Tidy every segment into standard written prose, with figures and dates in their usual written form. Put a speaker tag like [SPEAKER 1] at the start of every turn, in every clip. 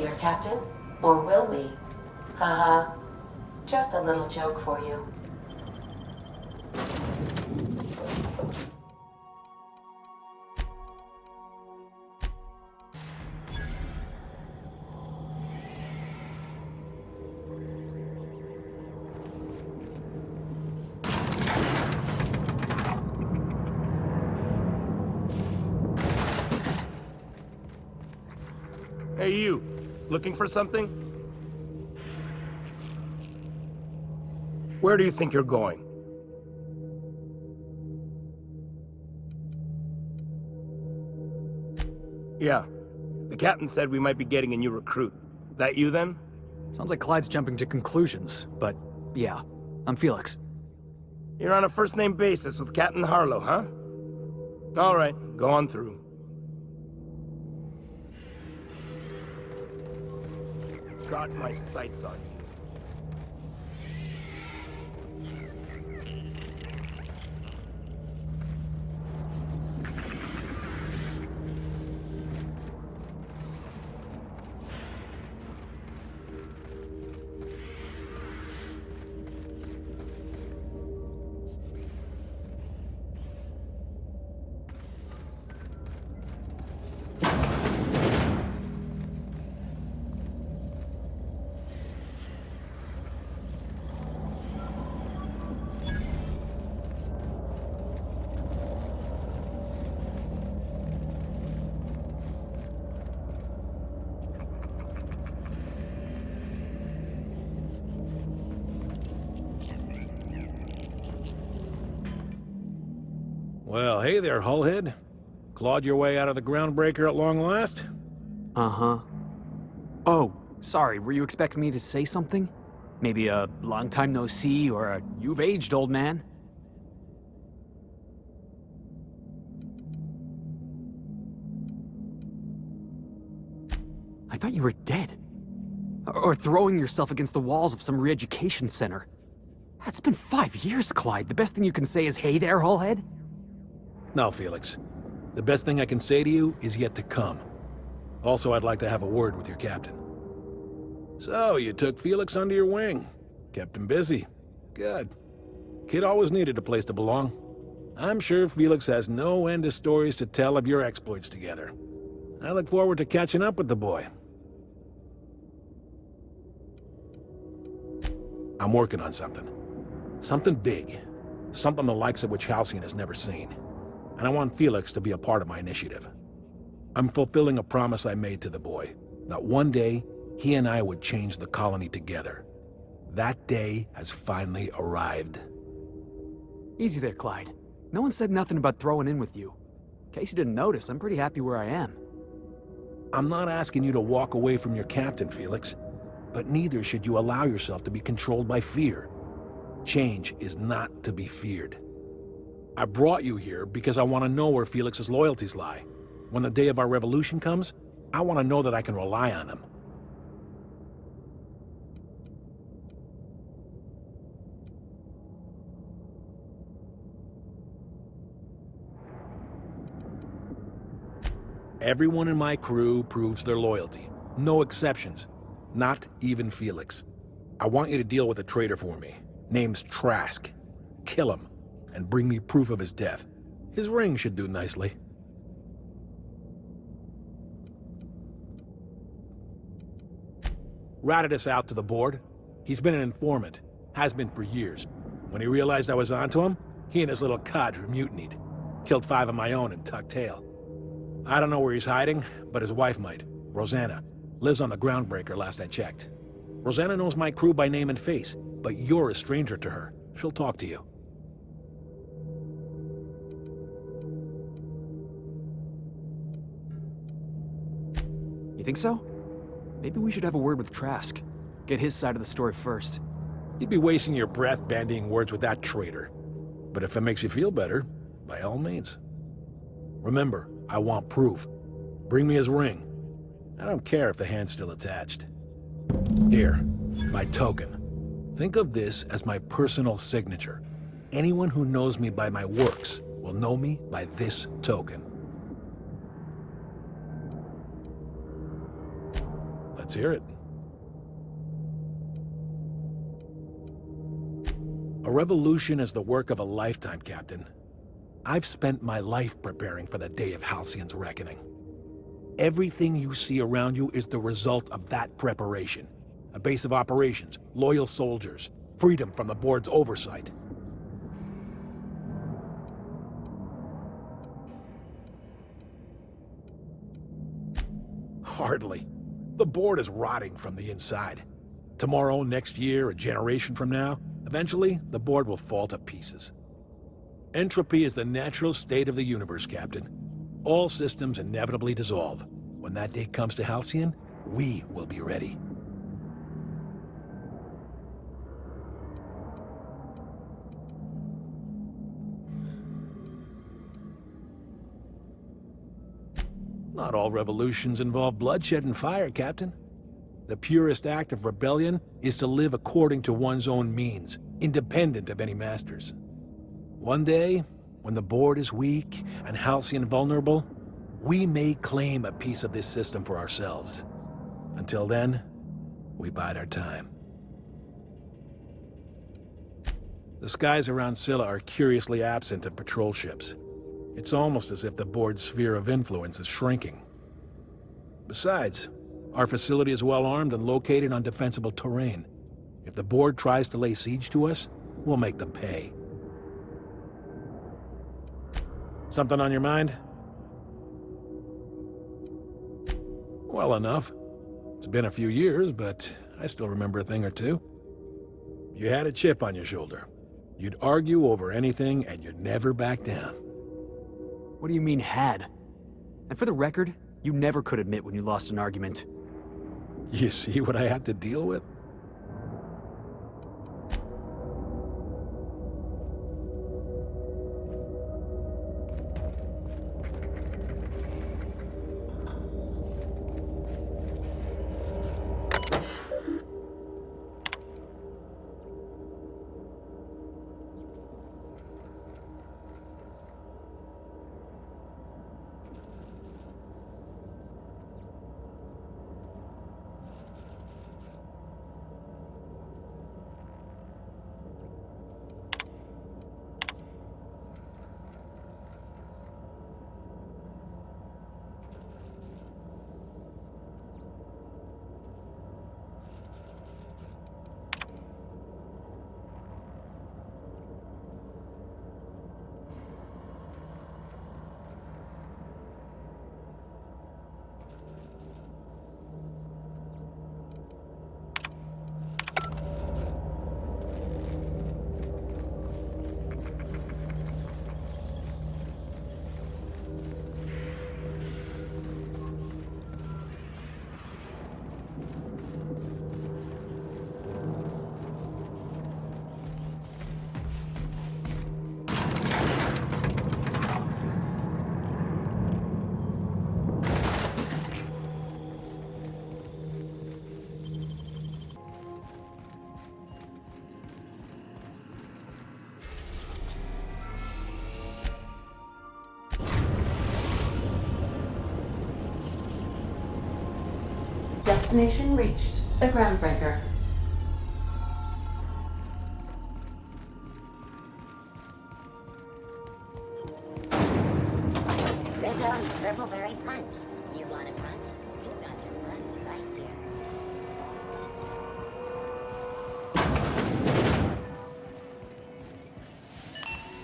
[SPEAKER 1] here, Captain? Or will we? Haha. Just a little joke for you.
[SPEAKER 2] Hey, you. Looking for something? Where do you think you're going? Yeah. The captain said we might be getting a new recruit. That you, then?
[SPEAKER 3] Sounds like Clyde's jumping to conclusions, but yeah, I'm Felix.
[SPEAKER 2] You're on a first-name basis with Captain Harlow, huh? All right, go on through. Got my sights on you.
[SPEAKER 4] Well, hey there, Hullhead. Clawed your way out of the groundbreaker at long last?
[SPEAKER 3] Uh-huh. Oh, sorry, were you expecting me to say something? Maybe a long time no see, or a you've aged, old man? I thought you were dead. Or throwing yourself against the walls of some re-education center. That's been 5 years, Clyde. The best thing you can say is, hey there, Hullhead?
[SPEAKER 4] No, Felix. The best thing I can say to you is yet to come. Also, I'd like to have a word with your captain. So, you took Felix under your wing. Kept him busy. Good. Kid always needed a place to belong. I'm sure Felix has no end of stories to tell of your exploits together. I look forward to catching up with the boy. I'm working on something. Something big. Something the likes of which Halcyon has never seen. And I want Felix to be a part of my initiative. I'm fulfilling a promise I made to the boy, that one day, he and I would change the colony together. That day has finally arrived.
[SPEAKER 3] Easy there, Clyde. No one said nothing about throwing in with you. In case you didn't notice, I'm pretty happy where I am.
[SPEAKER 4] I'm not asking you to walk away from your captain, Felix, but neither should you allow yourself to be controlled by fear. Change is not to be feared. I brought you here because I want to know where Felix's loyalties lie. When the day of our revolution comes, I want to know that I can rely on him. Everyone in my crew proves their loyalty. No exceptions. Not even Felix. I want you to deal with a traitor for me. Name's Trask. Kill him, and bring me proof of his death. His ring should do nicely. Ratted us out to the board. He's been an informant. Has been for years. When he realized I was onto him, he and his little cadre mutinied. Killed 5 of my own and tucked tail. I don't know where he's hiding, but his wife might. Rosanna. Lives on the groundbreaker last I checked. Rosanna knows my crew by name and face, but you're a stranger to her. She'll talk to you.
[SPEAKER 3] You think so? Maybe we should have a word with Trask. Get his side of the story first.
[SPEAKER 4] You'd be wasting your breath bandying words with that traitor. But if it makes you feel better, by all means. Remember, I want proof. Bring me his ring. I don't care if the hand's still attached. Here, my token. Think of this as my personal signature. Anyone who knows me by my works will know me by this token. Let's hear it. A revolution is the work of a lifetime, Captain. I've spent my life preparing for the day of Halcyon's reckoning. Everything you see around you is the result of that preparation. A base of operations, loyal soldiers, freedom from the board's oversight. Hardly. The board is rotting from the inside. Tomorrow, next year, a generation from now, eventually, the board will fall to pieces. Entropy is the natural state of the universe, Captain. All systems inevitably dissolve. When that day comes to Halcyon, we will be ready. Not all revolutions involve bloodshed and fire, Captain. The purest act of rebellion is to live according to one's own means, independent of any masters. One day, when the board is weak and Halcyon vulnerable, we may claim a piece of this system for ourselves. Until then, we bide our time. The skies around Scylla are curiously absent of patrol ships. It's almost as if the board's sphere of influence is shrinking. Besides, our facility is well armed and located on defensible terrain. If the board tries to lay siege to us, we'll make them pay. Something on your mind? Well enough. It's been a few years, but I still remember a thing or two. You had a chip on your shoulder. You'd argue over anything, and you'd never back down.
[SPEAKER 3] What do you mean, had? And for the record, you never could admit when you lost an argument.
[SPEAKER 4] You see what I had to deal with?
[SPEAKER 1] Destination reached. The Groundbreaker.
[SPEAKER 5] There's a purple-berry punch. You want a punch? You got your punch right here.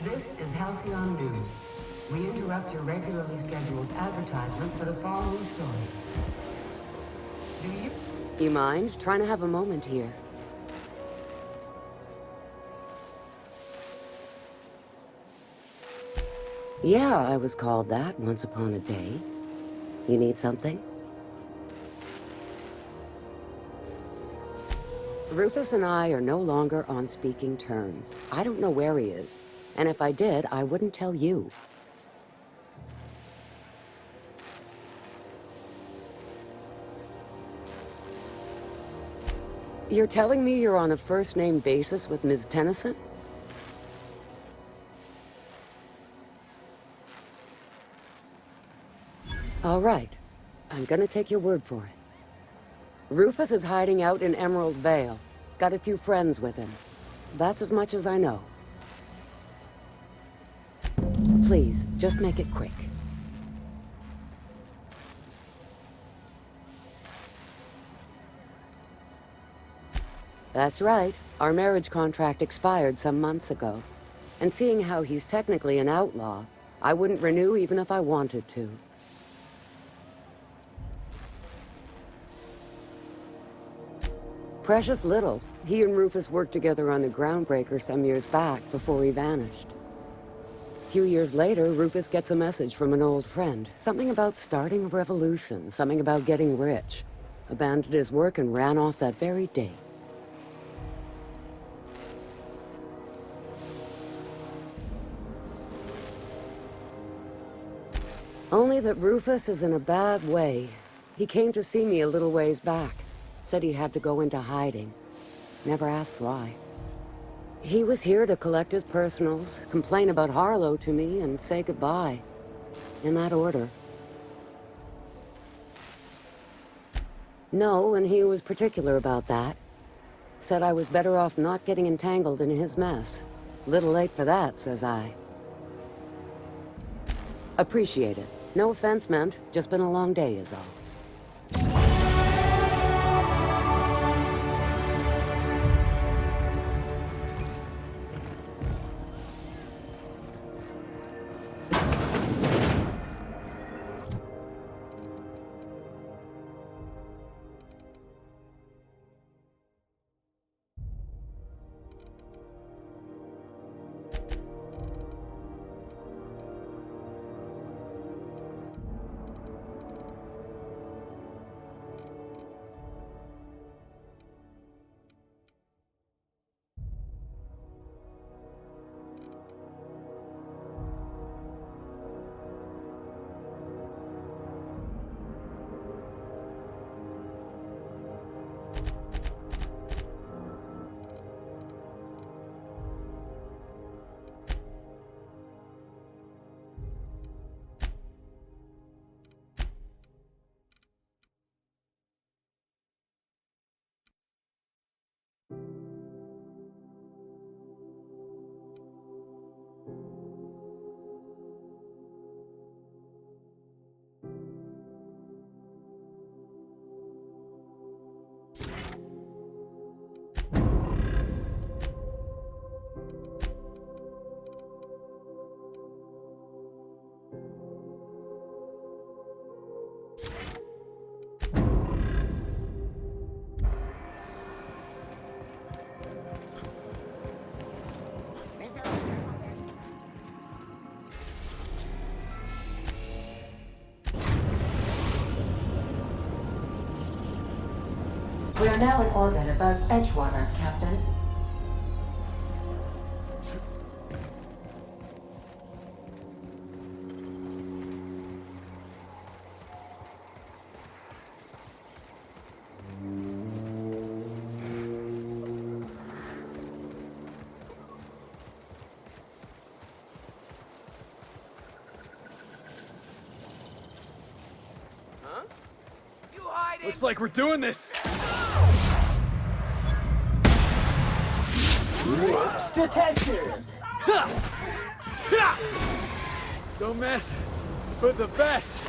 [SPEAKER 6] This is Halcyon News. We interrupt your regularly scheduled advertisement for the following story. Do you?
[SPEAKER 7] You mind? Trying to have a moment here. Yeah, I was called that once upon a day. You need something? Rufus and I are no longer on speaking terms. I don't know where he is. And if I did, I wouldn't tell you. You're telling me you're on a first-name basis with Ms. Tennyson? All right. I'm gonna take your word for it. Rufus is hiding out in Emerald Vale. Got a few friends with him. That's as much as I know. Please, just make it quick. That's right. Our marriage contract expired some months ago. And seeing how he's technically an outlaw, I wouldn't renew even if I wanted to. Precious little. He and Rufus worked together on the Groundbreaker some years back before he vanished. A few years later, Rufus gets a message from an old friend. Something about starting a revolution, something about getting rich. Abandoned his work and ran off that very day. Only that Rufus is in a bad way. He came to see me a little ways back. Said he had to go into hiding. Never asked why. He was here to collect his personals, complain about Harlow to me, and say goodbye. In that order. No, and he was particular about that. Said I was better off not getting entangled in his mess. Little late for that, says I. Appreciate it. No offense meant, just been a long day is all.
[SPEAKER 1] We are now in orbit above Edgewater, Captain.
[SPEAKER 3] Looks like we're doing this!
[SPEAKER 8] Detention!
[SPEAKER 3] Don't mess with the best!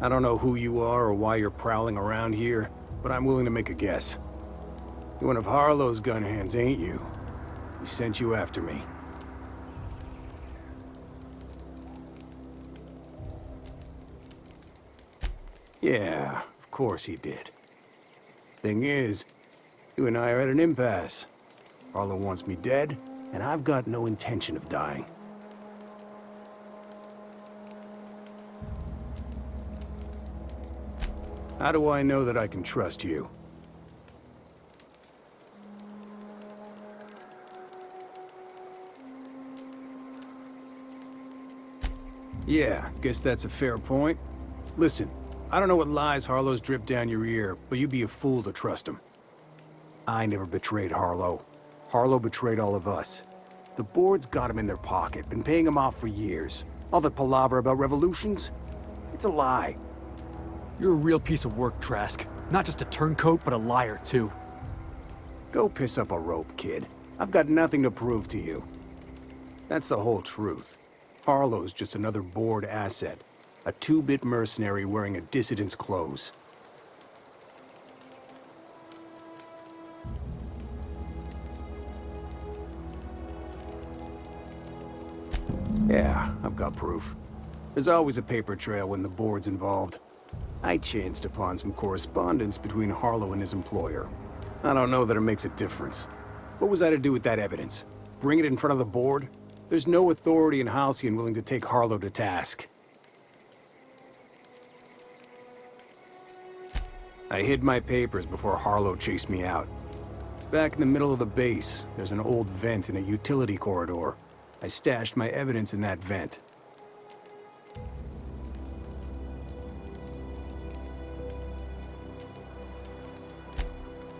[SPEAKER 9] I don't know who you are or why you're prowling around here, but I'm willing to make a guess. You're one of Harlow's gun hands, ain't you? He sent you after me. Yeah, of course he did. Thing is, you and I are at an impasse. Harlow wants me dead, and I've got no intention of dying. How do I know that I can trust you? Yeah, guess that's a fair point. Listen, I don't know what lies Harlow's dripped down your ear, but you'd be a fool to trust him. I never betrayed Harlow. Harlow betrayed all of us. The board's got him in their pocket, been paying him off for years. All that palaver about revolutions? It's a lie.
[SPEAKER 3] You're a real piece of work, Trask. Not just a turncoat, but a liar, too.
[SPEAKER 9] Go piss up a rope, kid. I've got nothing to prove to you. That's the whole truth. Harlow's just another board asset. A two-bit mercenary wearing a dissident's clothes. Yeah, I've got proof. There's always a paper trail when the board's involved. I chanced upon some correspondence between Harlow and his employer. I don't know that it makes a difference. What was I to do with that evidence? Bring it in front of the board? There's no authority in Halcyon willing to take Harlow to task. I hid my papers before Harlow chased me out. Back in the middle of the base, there's an old vent in a utility corridor. I stashed my evidence in that vent.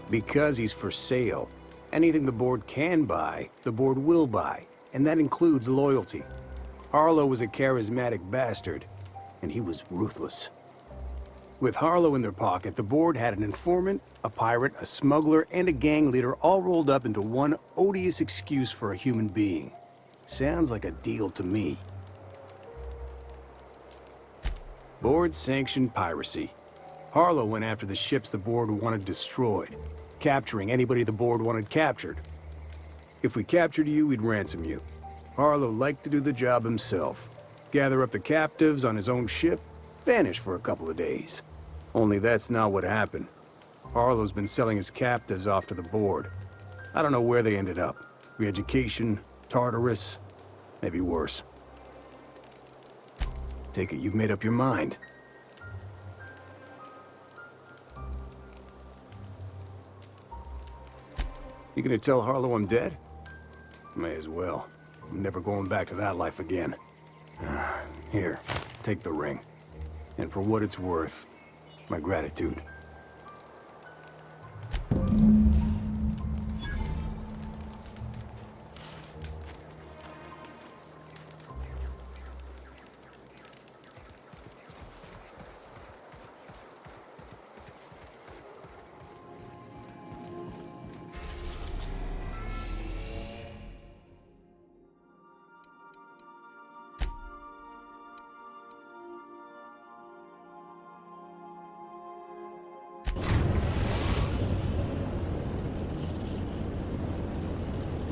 [SPEAKER 9] Because he's for sale. Anything the board can buy, the board will buy, and that includes loyalty. Harlow was a charismatic bastard, and he was ruthless. With Harlow in their pocket, the board had an informant, a pirate, a smuggler, and a gang leader all rolled up into one odious excuse for a human being. Sounds like a deal to me. Board-sanctioned piracy. Harlow went after the ships the board wanted destroyed, capturing anybody the board wanted captured. If we captured you, we'd ransom you. Harlow liked to do the job himself. Gather up the captives on his own ship, vanish for a couple of days. Only that's not what happened. Harlow's been selling his captives off to the board. I don't know where they ended up. Re-education, Tartarus, maybe worse. Take it you've made up your mind. You gonna tell Harlow I'm dead? May as well. I'm never going back to that life again. Here, take the ring. And for what it's worth, my gratitude.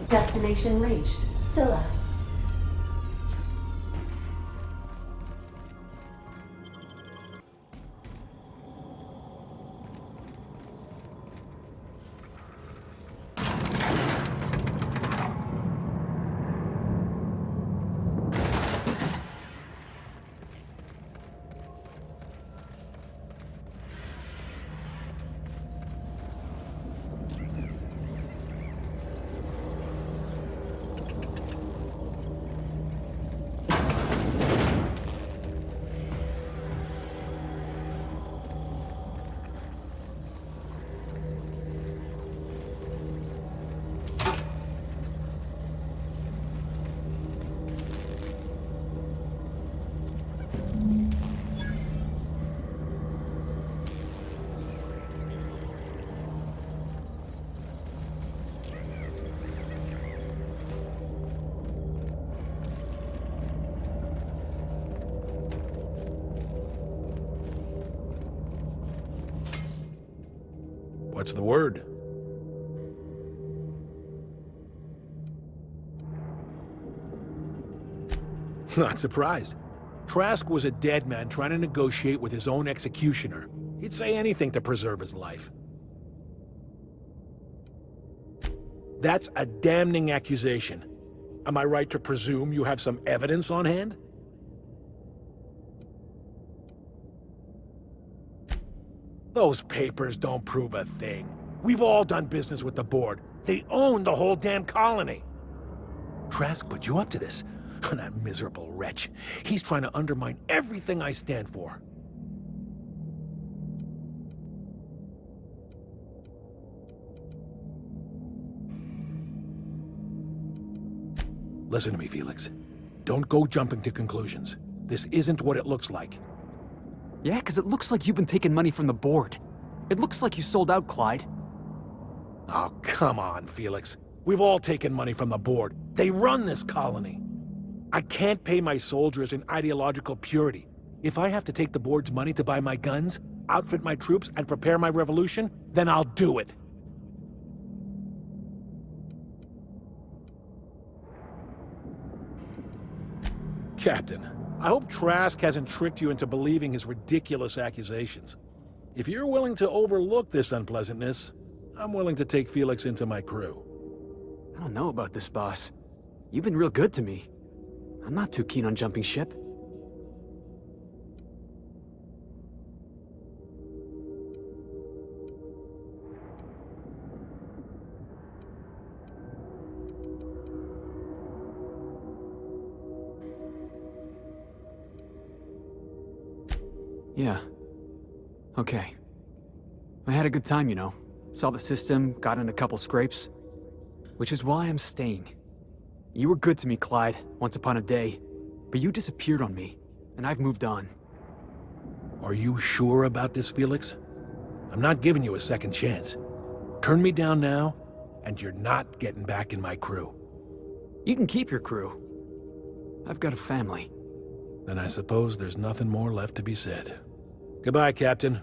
[SPEAKER 1] Destination reached. Scylla.
[SPEAKER 4] What's the word? Not surprised. Trask was a dead man trying to negotiate with his own executioner. He'd say anything to preserve his life. That's a damning accusation. Am I right to presume you have some evidence on hand? Those papers don't prove a thing. We've all done business with the board. They own the whole damn colony. Trask put you up to this. That miserable wretch. He's trying to undermine everything I stand for. Listen to me, Felix. Don't go jumping to conclusions. This isn't what it looks like.
[SPEAKER 3] Yeah, because it looks like you've been taking money from the board. It looks like you sold out, Clyde.
[SPEAKER 4] Oh, come on, Felix. We've all taken money from the board. They run this colony. I can't pay my soldiers in ideological purity. If I have to take the board's money to buy my guns, outfit my troops, and prepare my revolution, then I'll do it. Captain, I hope Trask hasn't tricked you into believing his ridiculous accusations. If you're willing to overlook this unpleasantness, I'm willing to take Felix into my crew.
[SPEAKER 3] I don't know about this, boss. You've been real good to me. I'm not too keen on jumping ship. Yeah. Okay. I had a good time, you know. Saw the system, got in a couple scrapes. Which is why I'm staying. You were good to me, Clyde, once upon a day. But you disappeared on me, and I've moved on.
[SPEAKER 4] Are you sure about this, Felix? I'm not giving you a second chance. Turn me down now, and you're not getting back in my crew.
[SPEAKER 3] You can keep your crew. I've got a family.
[SPEAKER 4] Then I suppose there's nothing more left to be said. Goodbye, Captain.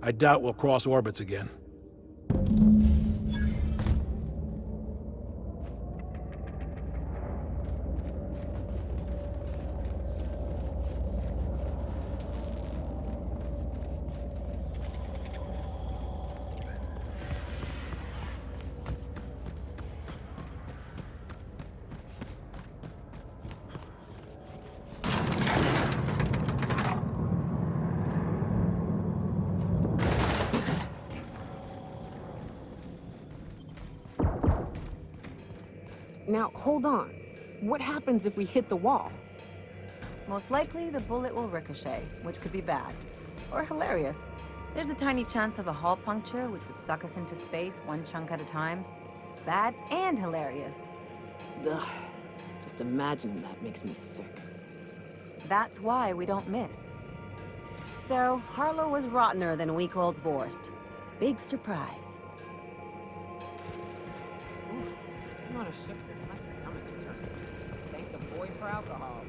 [SPEAKER 4] I doubt we'll cross orbits again.
[SPEAKER 10] Now, hold on. What happens if we hit the wall?
[SPEAKER 11] Most likely, the bullet will ricochet, which could be bad. Or hilarious. There's a tiny chance of a hull puncture, which would suck us into space one chunk at a time. Bad and hilarious.
[SPEAKER 10] Ugh. Just imagining that makes me sick.
[SPEAKER 11] That's why we don't miss. So, Harlow was rottener than week-old Borst. Big surprise.
[SPEAKER 10] Oof. I'm on a ship since my stomach turned. Thank the boy for alcohol.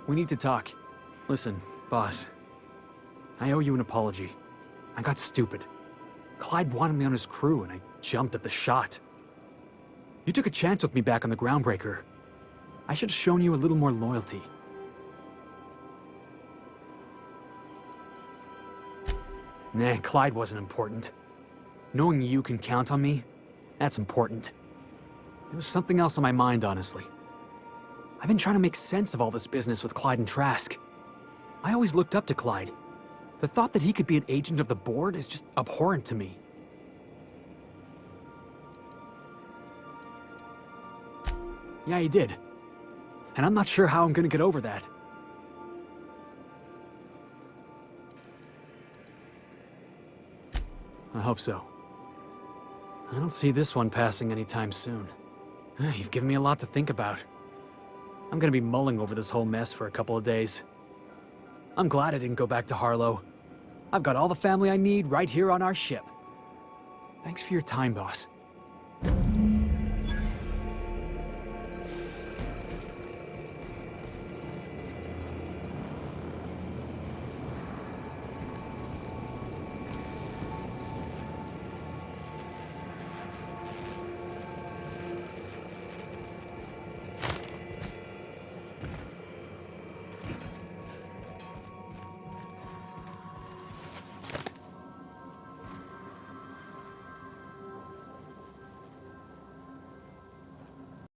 [SPEAKER 3] We need to talk. Listen, boss. I owe you an apology. I got stupid. Clyde wanted me on his crew, and I jumped at the shot. You took a chance with me back on the Groundbreaker. I should have shown you a little more loyalty. Nah, Clyde wasn't important. Knowing you can count on me, that's important. There was something else on my mind, honestly. I've been trying to make sense of all this business with Clyde and Trask. I always looked up to Clyde. The thought that he could be an agent of the board is just abhorrent to me. Yeah, he did. And I'm not sure how I'm gonna get over that. I hope so. I don't see this one passing anytime soon. You've given me a lot to think about. I'm gonna be mulling over this whole mess for a couple of days. I'm glad I didn't go back to Harlow. I've got all the family I need right here on our ship. Thanks for your time, boss.